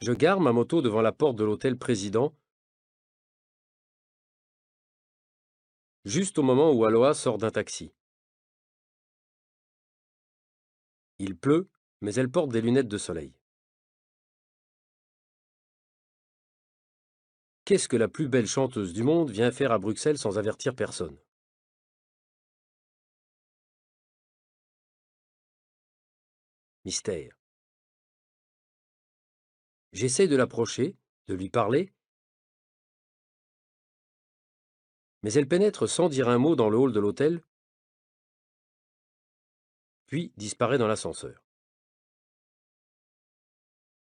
Je gare ma moto devant la porte de l'hôtel Président, juste au moment où Aloha sort d'un taxi. Il pleut, mais elle porte des lunettes de soleil. Qu'est-ce que la plus belle chanteuse du monde vient faire à Bruxelles sans avertir personne? Mystère. J'essaye de l'approcher, de lui parler, mais elle pénètre sans dire un mot dans le hall de l'hôtel, puis disparaît dans l'ascenseur.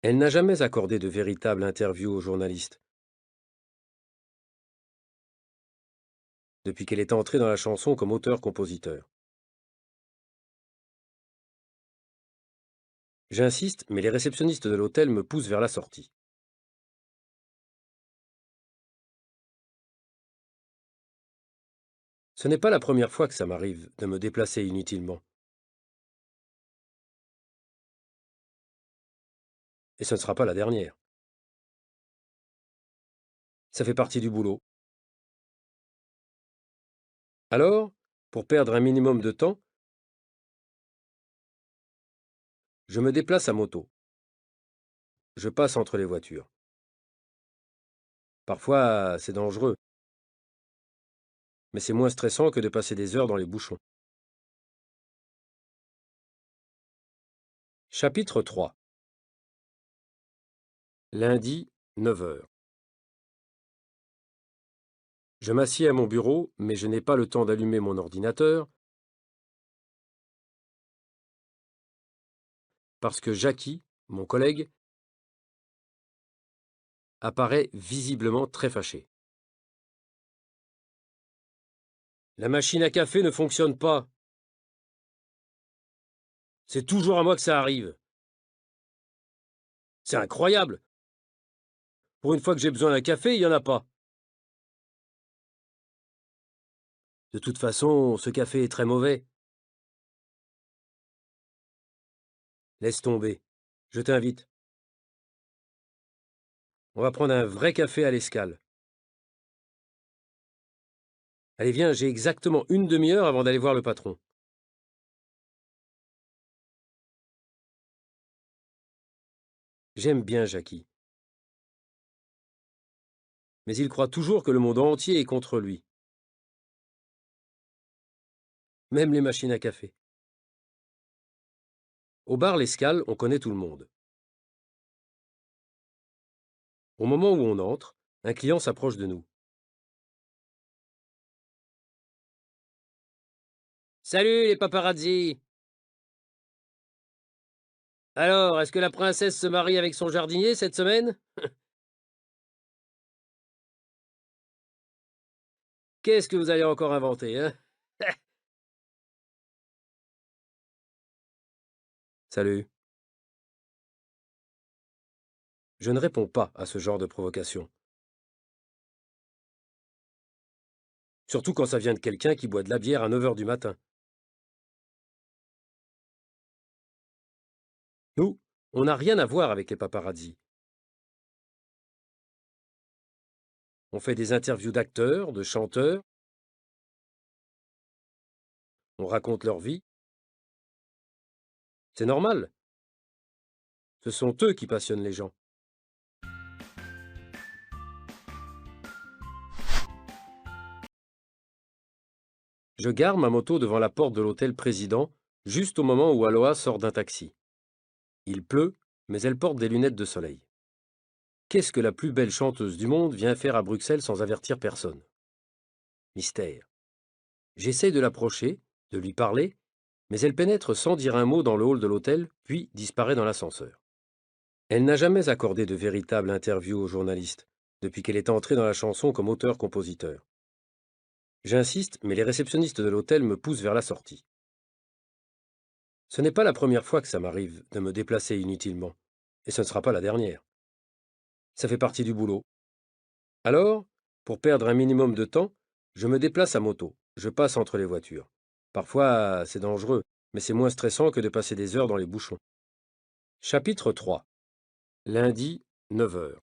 Elle n'a jamais accordé de véritable interview aux journalistes, depuis qu'elle est entrée dans la chanson comme auteur-compositeur. J'insiste, mais les réceptionnistes de l'hôtel me poussent vers la sortie. Ce n'est pas la première fois que ça m'arrive de me déplacer inutilement. Et ce ne sera pas la dernière. Ça fait partie du boulot. Alors, pour perdre un minimum de temps, je me déplace à moto. Je passe entre les voitures. Parfois, c'est dangereux, mais c'est moins stressant que de passer des heures dans les bouchons. Chapitre 3. Lundi, 9 heures. Je m'assieds à mon bureau, mais je n'ai pas le temps d'allumer mon ordinateur parce que Jackie, mon collègue, apparaît visiblement très fâché. La machine à café ne fonctionne pas. C'est toujours à moi que ça arrive. C'est incroyable. Pour une fois que j'ai besoin d'un café, il n'y en a pas. De toute façon, ce café est très mauvais. Laisse tomber. Je t'invite. On va prendre un vrai café à l'Escale. Allez, viens, j'ai exactement une demi-heure avant d'aller voir le patron. J'aime bien Jackie. Mais il croit toujours que le monde entier est contre lui. Même les machines à café. Au bar l'Escale, on connaît tout le monde. Au moment où on entre, un client s'approche de nous. Salut les paparazzi! Alors, est-ce que la princesse se marie avec son jardinier cette semaine? Qu'est-ce que vous allez encore inventer, hein? Salut. Je ne réponds pas à ce genre de provocation. Surtout quand ça vient de quelqu'un qui boit de la bière à 9 heures du matin. Nous, on n'a rien à voir avec les paparazzis. On fait des interviews d'acteurs, de chanteurs, on raconte leur vie. C'est normal. Ce sont eux qui passionnent les gens. Je gare ma moto devant la porte de l'hôtel Président, juste au moment où Aloha sort d'un taxi. Il pleut, mais elle porte des lunettes de soleil. Qu'est-ce que la plus belle chanteuse du monde vient faire à Bruxelles sans avertir personne? Mystère. J'essaye de l'approcher, de lui parler, mais elle pénètre sans dire un mot dans le hall de l'hôtel, puis disparaît dans l'ascenseur. Elle n'a jamais accordé de véritable interview aux journalistes, depuis qu'elle est entrée dans la chanson comme auteur-compositeur. J'insiste, mais les réceptionnistes de l'hôtel me poussent vers la sortie. Ce n'est pas la première fois que ça m'arrive de me déplacer inutilement, et ce ne sera pas la dernière. Ça fait partie du boulot. Alors, pour perdre un minimum de temps, je me déplace à moto, je passe entre les voitures. Parfois, c'est dangereux, mais c'est moins stressant que de passer des heures dans les bouchons. Chapitre 3. Lundi, 9 heures.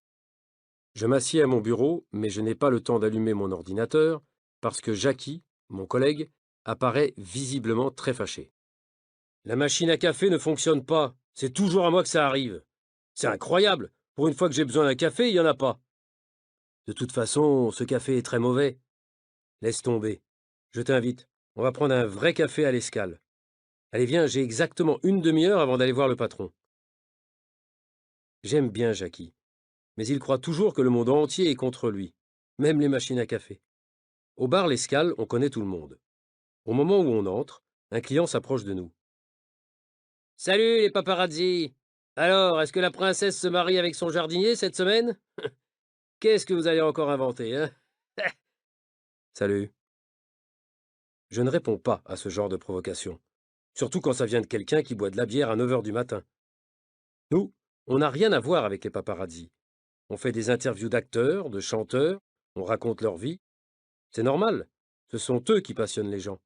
Je m'assieds à mon bureau, mais je n'ai pas le temps d'allumer mon ordinateur parce que Jackie, mon collègue, apparaît visiblement très fâché. La machine à café ne fonctionne pas. C'est toujours à moi que ça arrive. C'est incroyable. Pour une fois que j'ai besoin d'un café, il n'y en a pas. De toute façon, ce café est très mauvais. Laisse tomber. Je t'invite. On va prendre un vrai café à l'escale. Allez, viens, j'ai exactement une demi-heure avant d'aller voir le patron. J'aime bien Jackie, mais il croit toujours que le monde entier est contre lui, même les machines à café. Au bar L'Escale, on connaît tout le monde. Au moment où on entre, un client s'approche de nous. Salut les paparazzi! Alors, est-ce que la princesse se marie avec son jardinier cette semaine? Qu'est-ce que vous allez encore inventer, hein? Salut. Je ne réponds pas à ce genre de provocation, surtout quand ça vient de quelqu'un qui boit de la bière à 9 heures du matin. Nous, on n'a rien à voir avec les paparazzi. On fait des interviews d'acteurs, de chanteurs, on raconte leur vie. C'est normal, ce sont eux qui passionnent les gens.